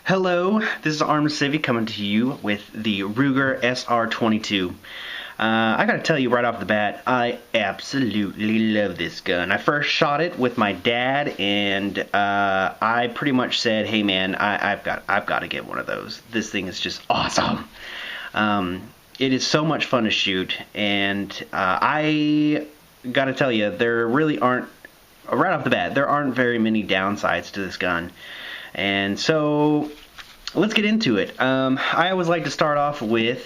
Hello, this is ArmedCivy coming to you with the Ruger SR-22. I gotta tell you right off the bat, I absolutely love this gun. I first shot it with my dad, and I pretty much said, "Hey man, I've got to get one of those. This thing is just awesome." It is so much fun to shoot, and I gotta tell you, there really aren't, right off the bat, there aren't very many downsides to this gun. And so let's get into it. I always like to start off with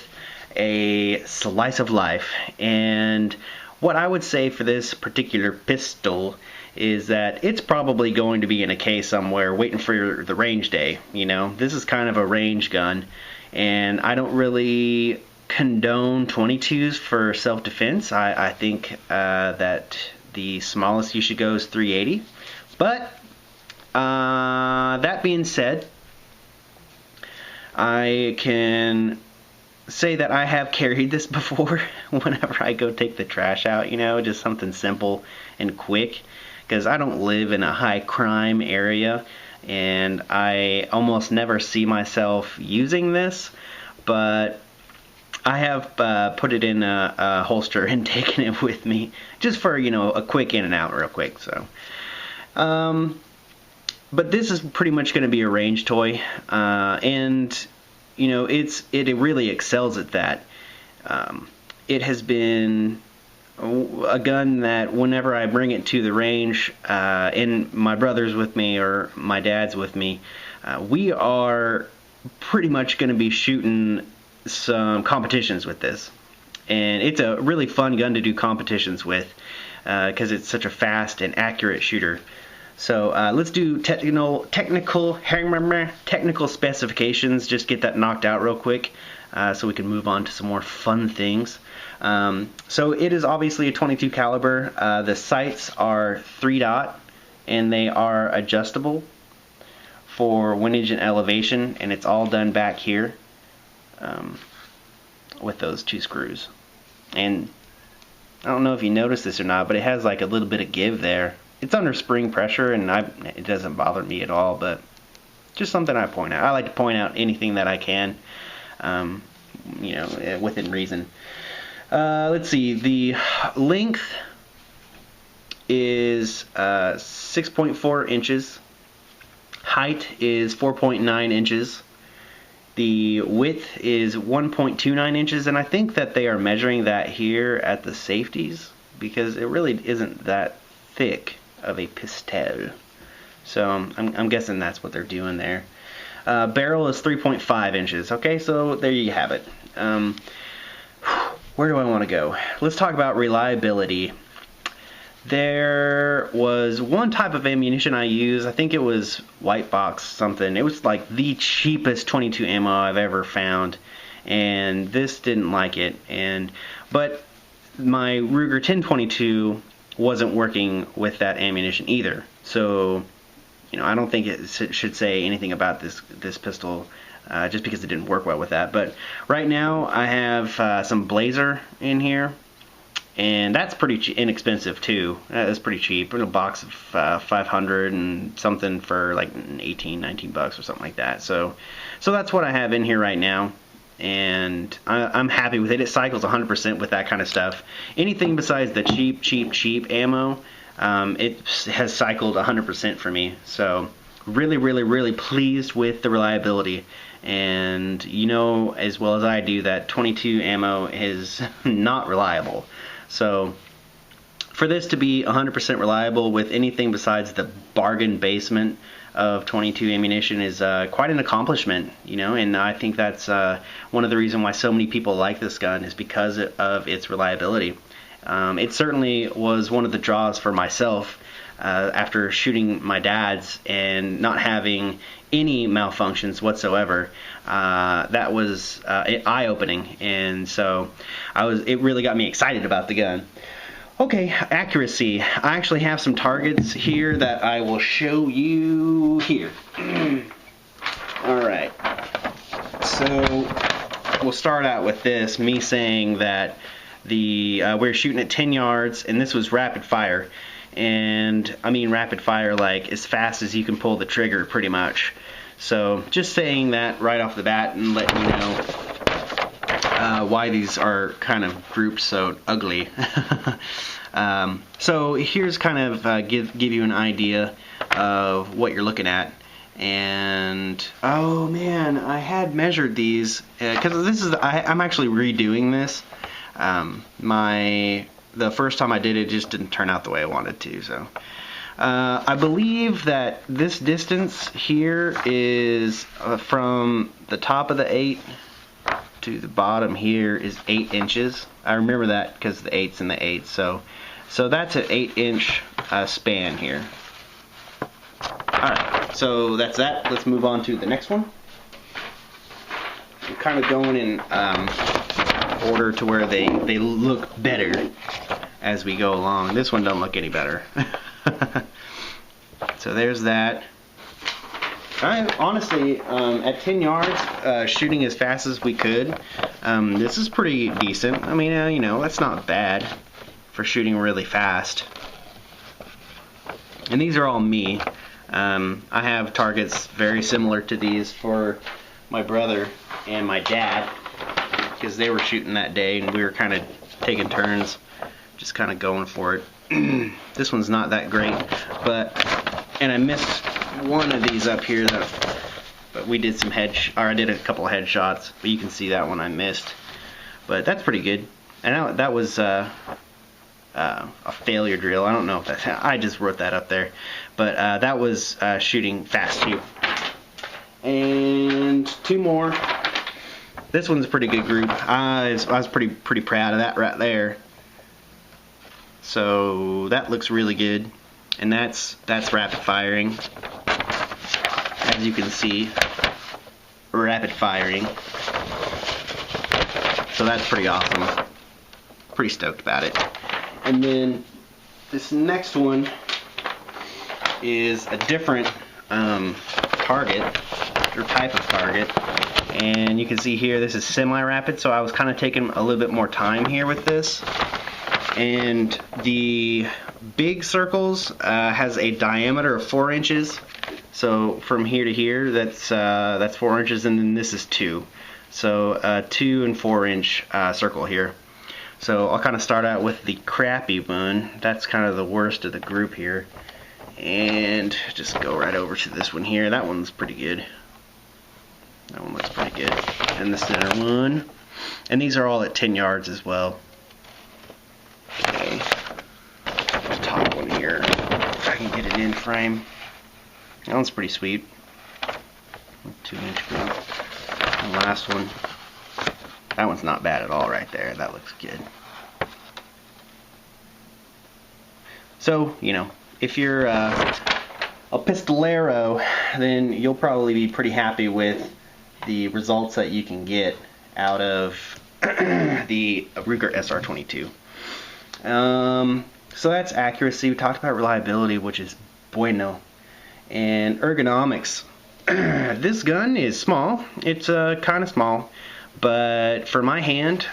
a slice of life, and what I would say for this particular pistol is that it's probably going to be in a case somewhere waiting for the range day. You know, this is kind of a range gun, and I don't really condone 22s for self-defense. I think that the smallest you should go is 380, but that being said, I can say that I have carried this before whenever I go take the trash out, you know, just something simple and quick, because I don't live in a high crime area and I almost never see myself using this, but I have put it in a holster and taken it with me just for, you know, a quick in and out real quick. So but this is pretty much going to be a range toy, and you know, it really excels at that. It has been a gun that whenever I bring it to the range, and my brother's with me or my dad's with me, we are pretty much going to be shooting some competitions with this, and it's a really fun gun to do competitions with because it's such a fast and accurate shooter. So let's do technical specifications, just get that knocked out real quick so we can move on to some more fun things. So it is obviously a 22 caliber. The sights are 3-dot and they are adjustable for windage and elevation, and it's all done back here with those 2 screws. And I don't know if you noticed this or not, but it has like a little bit of give there. It's under spring pressure, and it doesn't bother me at all, but just something I point out. I like to point out anything that I can, you know, within reason. Let's see, the length is 6.4 inches. Height is 4.9 inches. The width is 1.29 inches, and I think that they are measuring that here at the safeties because it really isn't that thick of a pistol. So I'm guessing that's what they're doing there. Barrel is 3.5 inches. Okay, so there you have it. Where do I want to go? Let's talk about reliability. There was one type of ammunition I used. I think it was white box something. It was like the cheapest 22 ammo I've ever found, and this didn't like it. But my Ruger 1022 wasn't working with that ammunition either. So, you know, I don't think it should say anything about this pistol just because it didn't work well with that. But right now I have some Blazer in here, and that's pretty inexpensive too. That's pretty cheap. In a box of 500 and something for like 18, 19 bucks or something like that. So that's what I have in here right now, and I'm happy with it. It cycles 100% with that kind of stuff. Anything besides the cheap ammo, it has cycled 100% for me. So really pleased with the reliability. And you know as well as I do that 22 ammo is not reliable. So for this to be 100% reliable with anything besides the bargain basement of 22 ammunition is quite an accomplishment, you know, and I think that's one of the reasons why so many people like this gun is because of its reliability. It certainly was one of the draws for myself after shooting my dad's and not having any malfunctions whatsoever. That was eye-opening, and so it really got me excited about the gun. Okay, accuracy. I actually have some targets here that I will show you here. Alright, so we'll start out with this, me saying that we're shooting at 10 yards, and this was rapid fire. And I mean rapid fire like as fast as you can pull the trigger pretty much. So just saying that right off the bat and letting you know why these are kind of grouped so ugly. So here's kind of give you an idea of what you're looking at. And oh man, I had measured these because this is I'm actually redoing this. The first time I did it just didn't turn out the way I wanted to. So I believe that this distance here is from the top of the 8 to the bottom here is 8 inches. I remember that because the 8's in the 8. So that's an 8-inch span here. Alright, so that's that. Let's move on to the next one. I'm kind of going in order to where they look better as we go along. This one don't look any better. So there's that. I honestly, at 10 yards, shooting as fast as we could, this is pretty decent. I mean, you know, that's not bad for shooting really fast. And these are all me. I have targets very similar to these for my brother and my dad, because they were shooting that day and we were kind of taking turns, just kind of going for it. This one's not that great, and I missed one of these up here, but we did some I did a couple of headshots, but you can see that one I missed. But that's pretty good. And that was a failure drill. I don't know if I just wrote that up there, but that was shooting fast too. And 2 more. This one's a pretty good group. I was pretty proud of that right there. So that looks really good, and that's rapid firing. As you can see, rapid firing. So that's pretty awesome. Pretty stoked about it. And then this next one is a different target, or type of target. And you can see here this is semi-rapid, so I was kind of taking a little bit more time here with this. And the big circles has a diameter of 4 inches. So from here to here, that's 4 inches, and then this is 2. So 2 and 4 inch circle here. So I'll kind of start out with the crappy one. That's kind of the worst of the group here. And just go right over to this one here. That one's pretty good. That one looks pretty good. And the center one. And these are all at 10 yards as well. Okay. The top one here, if I can get it in frame. That one's pretty sweet. 2-inch group. The last one. That one's not bad at all right there. That looks good. So, you know, if you're a pistolero, then you'll probably be pretty happy with the results that you can get out of the Ruger SR-22. So that's accuracy. We talked about reliability, which is bueno. And ergonomics. This gun is small. It's kind of small. But for my hand,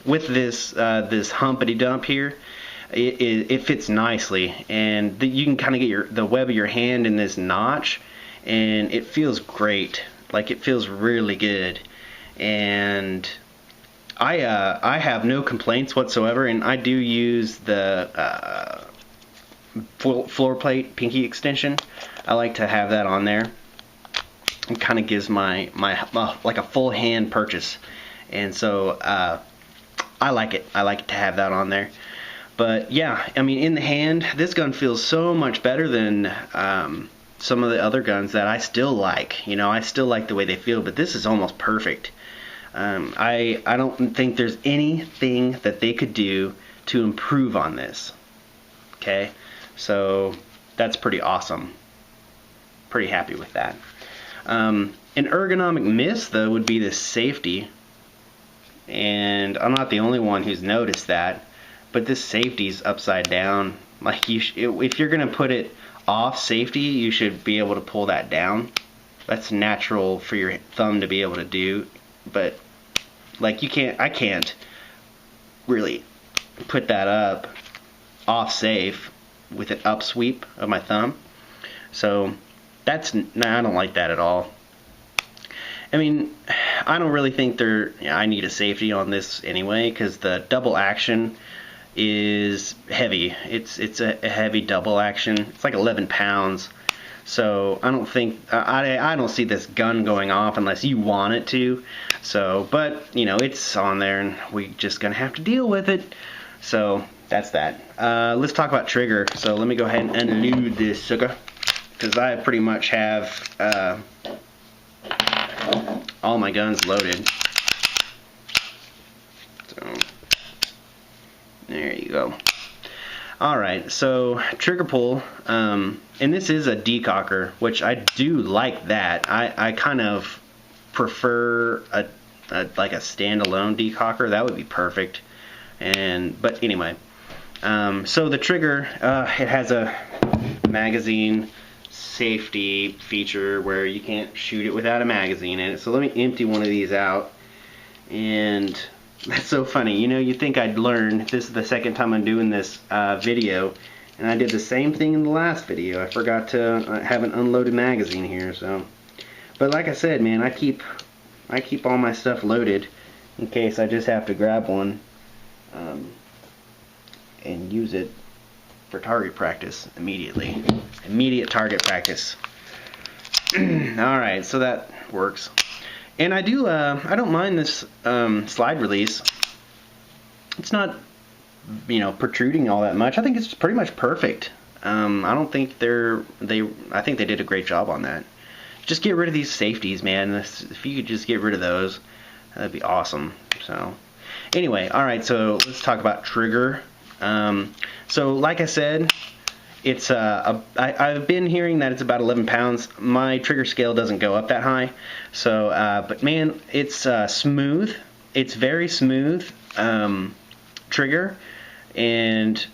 with this humpity dump here, it fits nicely, and you can kind of get the web of your hand in this notch, and it feels great. Like, it feels really good, and I have no complaints whatsoever. And I do use the floor plate pinky extension. I like to have that on there. It kind of gives my like a full hand purchase, and so I like it. I like it to have that on there. But yeah, I mean, in the hand, this gun feels so much better than some of the other guns that I still like. You know, I still like the way they feel, but this is almost perfect. I don't think there's anything that they could do to improve on this. Okay, so that's pretty awesome. Pretty happy with that. An ergonomic miss, though, would be the safety, and I'm not the only one who's noticed that, but this safety's upside down. Like, if you're gonna put it off safety, you should be able to pull that down. That's natural for your thumb to be able to do, but like, I can't really put that up off safe with an up sweep of my thumb. So I don't like that at all. I mean, I don't really think I need a safety on this anyway, because the double action is heavy. It's a heavy double action. It's like 11 pounds. So I don't think I don't see this gun going off unless you want it to. So, but you know, it's on there, and we're just gonna have to deal with it. So that's that. Let's talk about trigger. So let me go ahead and unload this sucker, because I pretty much have all my guns loaded. So there you go. Alright, so trigger pull, and this is a decocker, which I do like that. I kind of prefer like a standalone decocker. That would be perfect. But anyway, so the trigger, it has a magazine safety feature where you can't shoot it without a magazine in it. So let me empty one of these out. And that's so funny. You know, you think I'd learn. This is the second time I'm doing this video, and I did the same thing in the last video. I forgot to have an unloaded magazine here. So, but like I said, man, I keep all my stuff loaded in case I just have to grab one and use it for target practice immediately. Immediate target practice. All right, so that works. And I don't mind this slide release. It's not, you know, protruding all that much. I think it's pretty much perfect. I don't think I think they did a great job on that. Just get rid of these safeties, man. If you could just get rid of those, that'd be awesome. So anyway, all right, so let's talk about trigger. So like I said, it's I've been hearing that it's about 11 pounds. My trigger scale doesn't go up that high. So, but man, it's smooth. It's very smooth trigger, and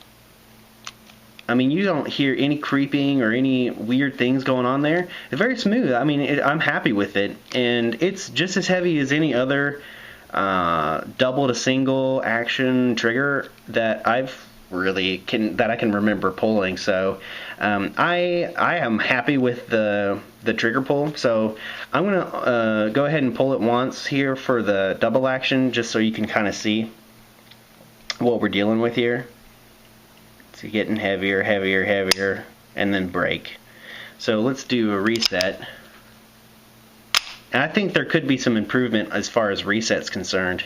I mean, you don't hear any creeping or any weird things going on there. It's very smooth. I mean, I'm happy with it, and it's just as heavy as any other double to single action trigger that I can remember pulling. So I am happy with the trigger pull. So I'm gonna go ahead and pull it once here for the double action, just so you can kind of see what we're dealing with here. It's getting heavier, heavier, heavier, and then break. So let's do a reset. And I think there could be some improvement as far as reset's concerned.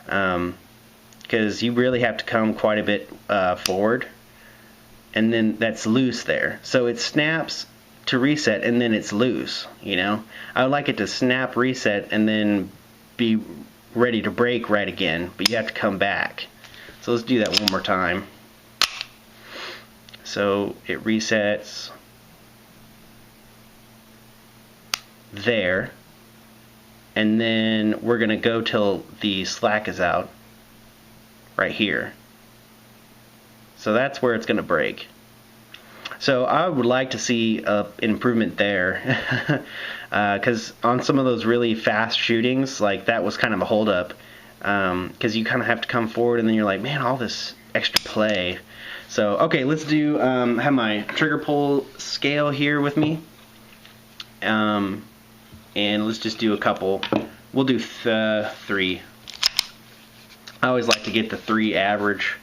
Because you really have to come quite a bit forward, and then that's loose there. So it snaps to reset, and then it's loose, you know. I would like it to snap, reset, and then be ready to break right again, but you have to come back. So let's do that one more time. So it resets there, and then we're going to go till the slack is out. Right here. So that's where it's going to break. So I would like to see an improvement there, because on some of those really fast shootings, like that was kind of a holdup, because you kind of have to come forward, and then you're like, man, all this extra play. So okay, let's do have my trigger pull scale here with me, and let's just do a couple. We'll do 3. I always like to get the 3 average.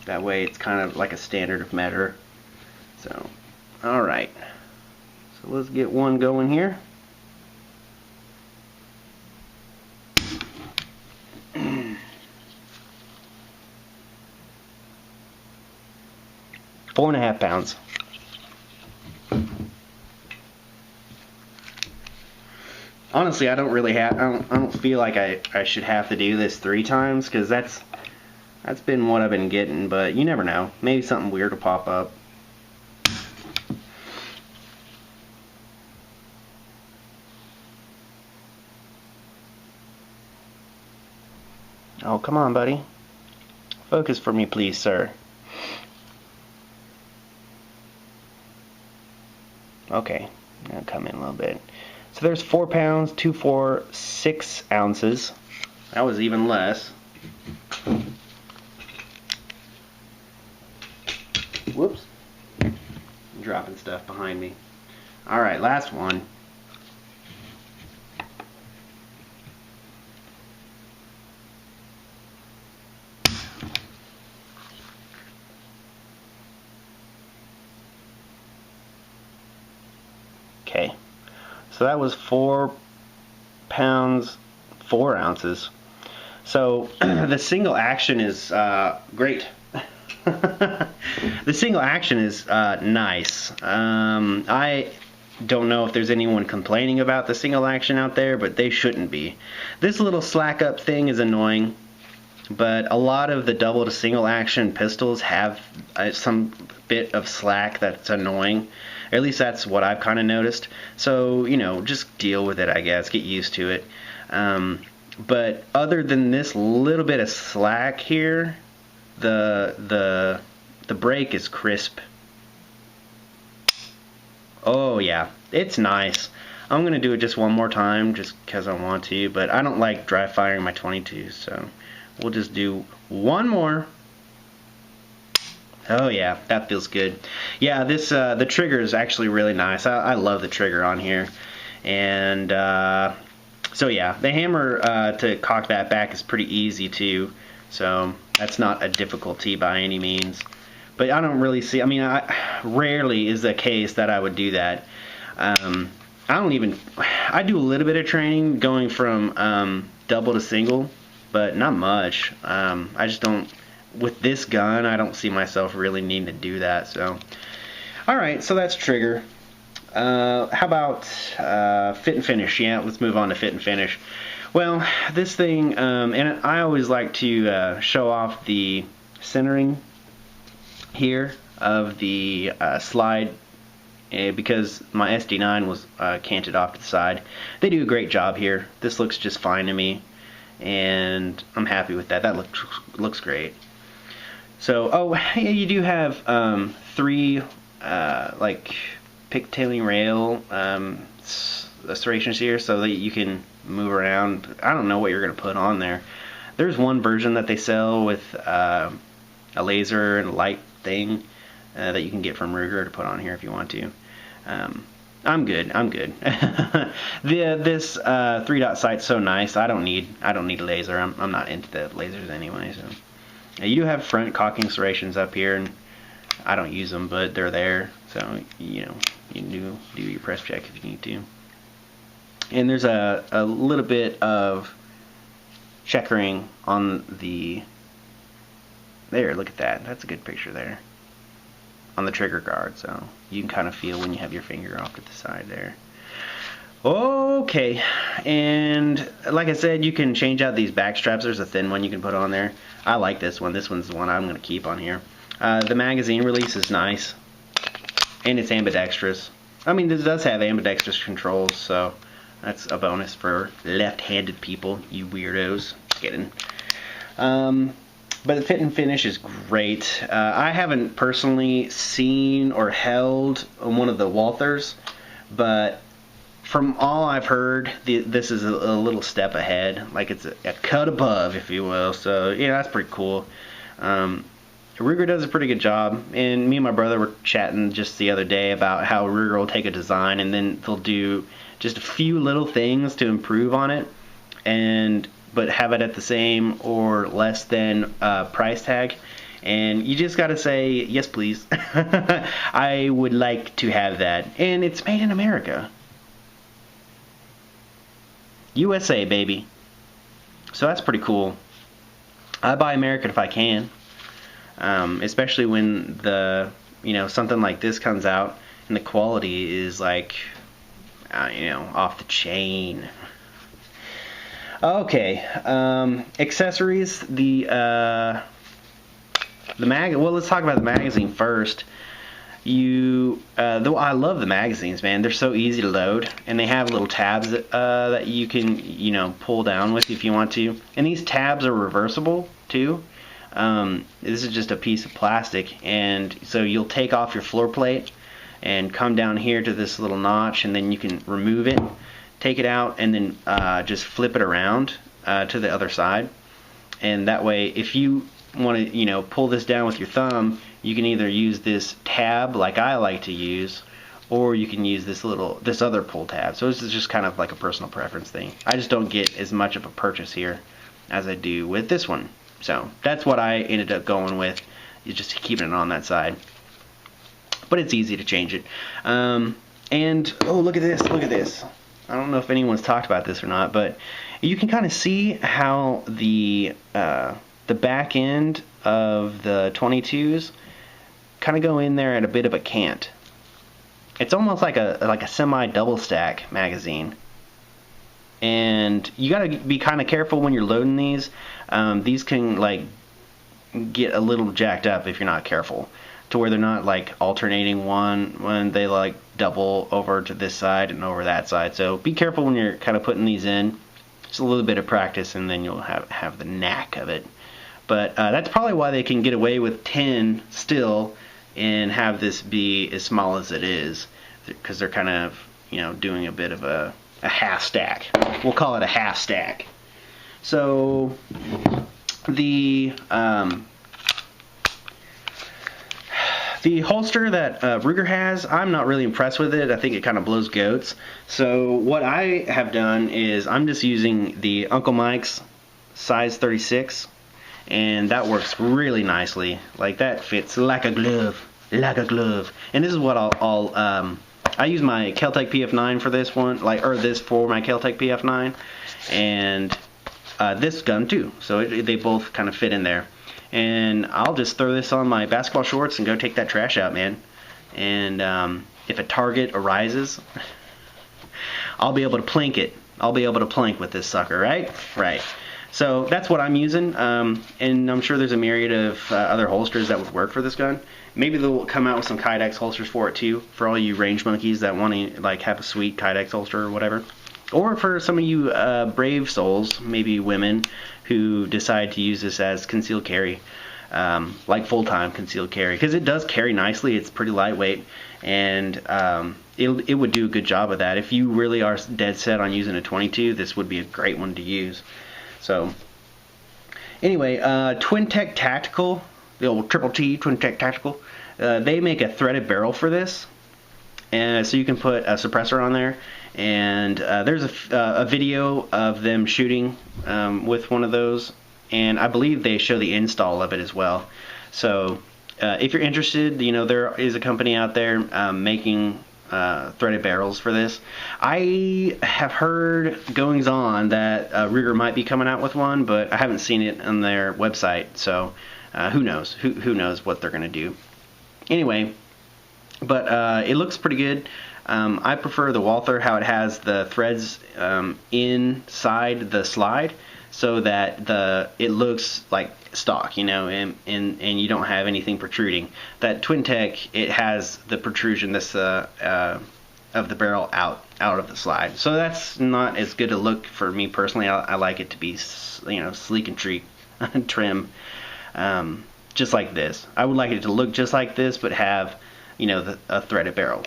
That way it's kind of like a standard of measure. So, alright. So let's get one going here. Four and a half pounds. Honestly, I don't feel like I should have to do this 3 times, because that's been what I've been getting, but you never know. Maybe something weird will pop up. Oh, come on, buddy. Focus for me, please, sir. Okay, now come in a little bit. So there's 4 pounds, 2, 4, 6 ounces. That was even less. Whoops. I'm dropping stuff behind me. Alright, last one. Okay, so that was 4 pounds 4 ounces. So the single action is great. The single action is nice. I don't know if there's anyone complaining about the single action out there, but they shouldn't be. This little slack up thing is annoying, but a lot of the double to single action pistols have some bit of slack that's annoying. At least that's what I've kind of noticed. So, you know, just deal with it, I guess. Get used to it. But other than this little bit of slack here, the break is crisp. Oh yeah, it's nice. I'm gonna do it just one more time, just because I want to. But I don't like dry firing my 22, so we'll just do one more. Oh yeah, that feels good. Yeah, this the trigger is actually really nice. I love the trigger on here, and so yeah, the hammer to cock that back is pretty easy too. So that's not a difficulty by any means. But I don't really see. I mean, rarely is the case that I would do that. I don't even. I do a little bit of training going from double to single, but not much. I just don't. With this gun, I don't see myself really needing to do that. So, all right. So that's trigger. How about fit and finish? Yeah, let's move on to fit and finish. Well, this thing, and I always like to show off the centering here of the slide because my SD9 was canted off to the side. They do a great job here. This looks just fine to me, and I'm happy with that. That looks great. So, oh, you do have 3 like pigtailing rail serrations here so that you can move around. I don't know what you're going to put on there. There's one version that they sell with a laser and a light thing that you can get from Ruger to put on here if you want to. I'm good. This 3-dot sight's so nice. I don't need a laser. I'm not into the lasers anyway. So you do have front cocking serrations up here, and I don't use them, but they're there. So you know, you can do your press check if you need to. And there's a little bit of checkering on the. There, look at that. That's a good picture there. On the trigger guard, so you can kind of feel when you have your finger off to the side there. Okay, and like I said, you can change out these back straps. There's a thin one you can put on there. I like this one. This one's the one I'm going to keep on here. The magazine release is nice, and it's ambidextrous. I mean, this does have ambidextrous controls, so that's a bonus for left-handed people, you weirdos. Just kidding. But the fit and finish is great. I haven't personally seen or held one of the Walthers, but from all I've heard, this is a little step ahead. Like it's a cut above, if you will. So, yeah, that's pretty cool. Ruger does a pretty good job, and me and my brother were chatting just the other day about how Ruger will take a design and then they'll do just a few little things to improve on it, but have it at the same or less than price tag. And you just gotta say, yes please. I would like to have that. And it's made in America. USA, baby. So that's pretty cool. I buy American if I can. Especially when something like this comes out and the quality is like, off the chain. Okay, accessories. Well, let's talk about the magazine first. I love the magazines, man. They're so easy to load, and they have little tabs that you can, pull down with if you want to. And these tabs are reversible too. This is just a piece of plastic, and so you'll take off your floor plate and come down here to this little notch, and then you can remove it, take it out, and then just flip it around to the other side. And that way, if you want to pull this down with your thumb, you can either use this tab like I like to use, or you can use this other pull tab. So this is just kind of like a personal preference thing. I just don't get as much of a purchase here as I do with this one. So that's what I ended up going with, is just keeping it on that side. But it's easy to change it. And oh, look at this, look at this. I don't know if anyone's talked about this or not, but you can kind of see how the back end of the 22s kind of go in there at a bit of a cant. It's almost like a semi double stack magazine. And you got to be kind of careful when you're loading these. These can like get a little jacked up if you're not careful, to where they're not like alternating when they like double over to this side and over that side. So be careful when you're kind of putting these in. Just a little bit of practice and then you'll have the knack of it. But that's probably why they can get away with 10 still and have this be as small as it is, because they're kind of, you know, doing a bit of a half stack. We'll call it a half stack. So the holster that Ruger has, I'm not really impressed with it. I think it kind of blows goats. So what I have done is I'm just using the Uncle Mike's size 36, and that works really nicely. Like, that fits like a glove, like a glove. And this is what I use my Kel-Tec PF9 for this one, this for my Kel-Tec PF9, and this gun too. So they both kind of fit in there. And I'll just throw this on my basketball shorts and go take that trash out, man. And if a target arises, I'll be able to plink it. I'll be able to plink with this sucker, right? Right. So that's what I'm using, and I'm sure there's a myriad of other holsters that would work for this gun. Maybe they'll come out with some Kydex holsters for it too, for all you range monkeys that want to like have a sweet Kydex holster or whatever. Or for some of you brave souls, maybe women, who decide to use this as concealed carry, like full-time concealed carry, because it does carry nicely. It's pretty lightweight, and it would do a good job of that. If you really are dead set on using a 22, this would be a great one to use. So anyway, Twin Tech Tactical, the old Triple T Twin Tech Tactical, they make a threaded barrel for this, and so you can put a suppressor on there. And there's a video of them shooting with one of those, and I believe they show the install of it as well. So if you're interested, you know, there is a company out there making threaded barrels for this. I have heard goings on that Ruger might be coming out with one, but I haven't seen it on their website, so who knows? Who knows what they're going to do? Anyway, but it looks pretty good. I prefer the Walther, how it has the threads inside the slide, so that it looks like stock, you know, and you don't have anything protruding. That Twin Tech, it has the protrusion of the barrel out of the slide, so that's not as good a look for me personally. I like it to be, you know, sleek and trim, just like this. I would like it to look just like this, but have, you know, a threaded barrel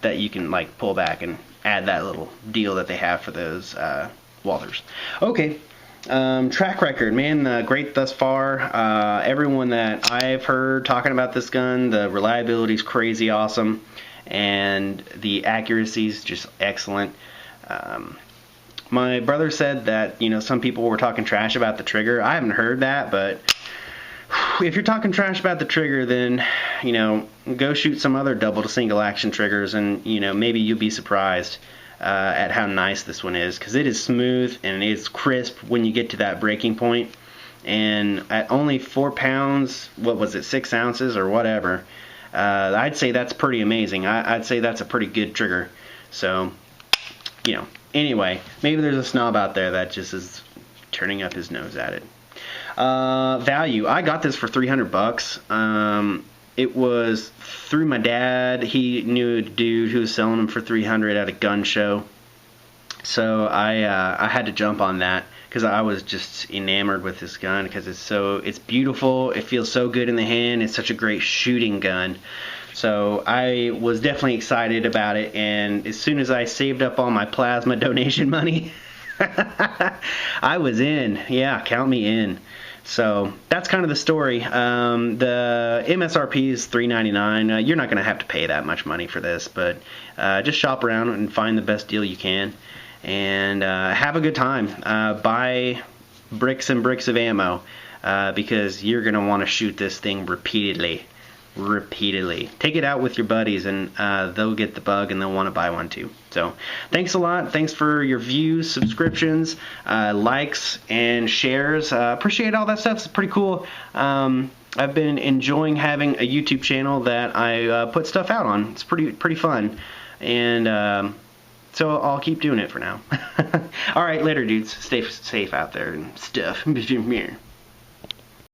that you can like pull back and add that little deal that they have for those Walthers. Okay, track record, man, great thus far. Everyone that I've heard talking about this gun, the reliability is crazy awesome, and the accuracy is just excellent. My brother said that, you know, some people were talking trash about the trigger. I haven't heard that, but if you're talking trash about the trigger, then, you know, go shoot some other double to single action triggers, and, you know, maybe you'll be surprised at how nice this one is, because it is smooth and it's crisp when you get to that breaking point. And at only 4 pounds, what was it, 6 ounces or whatever, I'd say that's pretty amazing. I'd say that's a pretty good trigger. So, you know, anyway, maybe there's a snob out there that just is turning up his nose at it. Value. I got this for $300. It was through my dad. He knew a dude who was selling them for $300 at a gun show. So I had to jump on that because I was just enamored with this gun, because it's beautiful. It feels so good in the hand. It's such a great shooting gun. So I was definitely excited about it, and as soon as I saved up all my plasma donation money, I was in. Yeah, count me in. So that's kind of the story. The MSRP is $399. You're not going to have to pay that much money for this, but just shop around and find the best deal you can, and have a good time. Buy bricks and bricks of ammo, because you're going to want to shoot this thing repeatedly. Take it out with your buddies, and they'll get the bug and they'll want to buy one too. So thanks a lot. Thanks for your views, subscriptions, likes, and shares. Appreciate all that stuff. It's pretty cool. I've been enjoying having a YouTube channel that I put stuff out on. It's pretty fun, and so I'll keep doing it for now. All right, later, dudes. Stay safe out there and stuff.